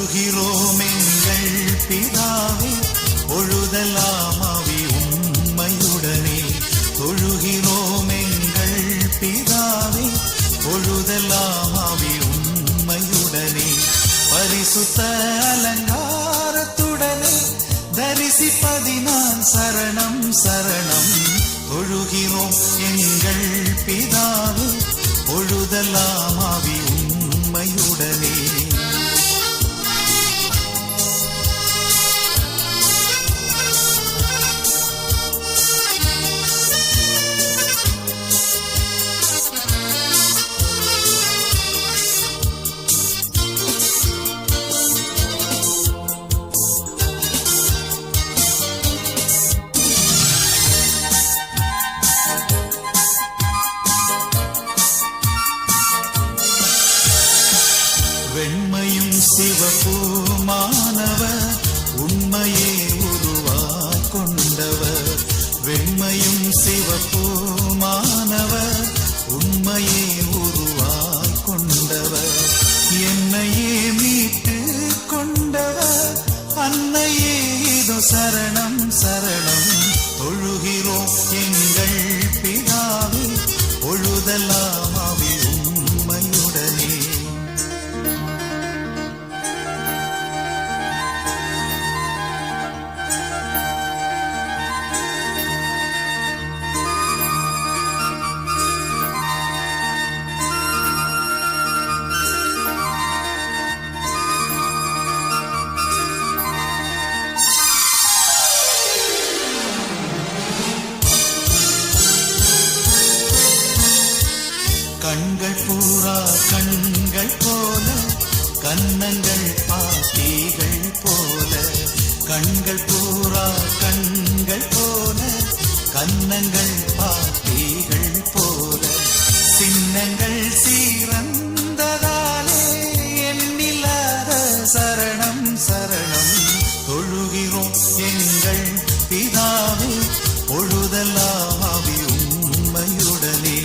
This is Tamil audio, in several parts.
தொழுகிறோம் எங்கள் பிதாவே பொழுதெல்லாம் ஆவி உம்மையுடனே. தொழுகிறோம் எங்கள் பிதாவே பொழுதெல்லாம் ஆவி உம்மையுடனே. பரிசுத்த அலங்காரத்துடனே தரிசிப்பதினான் சரணம் சரணம். தொழுகிறோம் எங்கள் பிதாவே பொழுதெல்லாம் ஆவி உம்மையுடனே. வெண்மையும் சிவப்புமானவர் உண்மையே உருவாய் கொண்டவர். வெண்மையும் சிவப்புமானவர் உண்மையே உருவாய் கொண்டவர். என்னையே மீட்டு கொண்டவர் அன்னையே இதோ சரணம் சரணம். தொழுகிறோம் எங்கள் பிதாவே பொழுதெல்லாம் ஆவி உம்மையுடனே. கண்கள் பூரா கண்கள் போல கன்னங்கள் பாத்திகள் போல. கண்கள் பூரா கண்கள் போல கன்னங்கள் பாத்திகள் போல. சின்னங்கள் சீரந்ததாலே எண்ணில்லாத சரணம் சரணம். தொழுகிறோம் எங்கள் பிதாவே பொழுதெல்லாம் ஆவி உம்மையுடனே.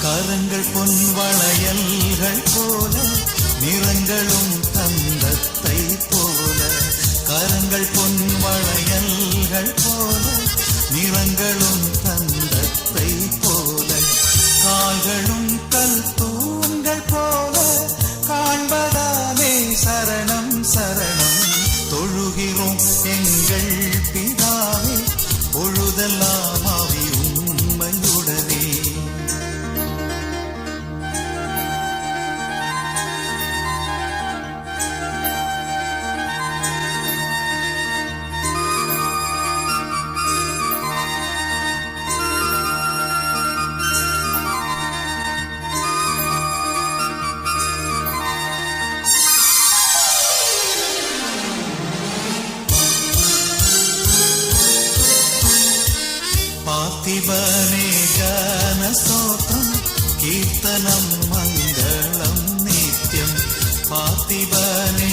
கரங்கள் பொன் வளையல்கள் போல நிறங்களும் தந்தத்தை போல. கரங்கள் பொன் வளையல்கள் போல நிறங்களும் தந்தத்தை போல. கால்களும் கல் தூண்கள் போல காண்பதாலே சரணம் சரணம். தொழுகிறோம் எங்கள் பிதாவே பொழுதெல்லாம் ஆவி உம்மையுடனே. பார்த்திபனே கன ஸ்தோத்திரம் கீர்த்தனம் மங்களம் நித்யம். பார்த்திபனே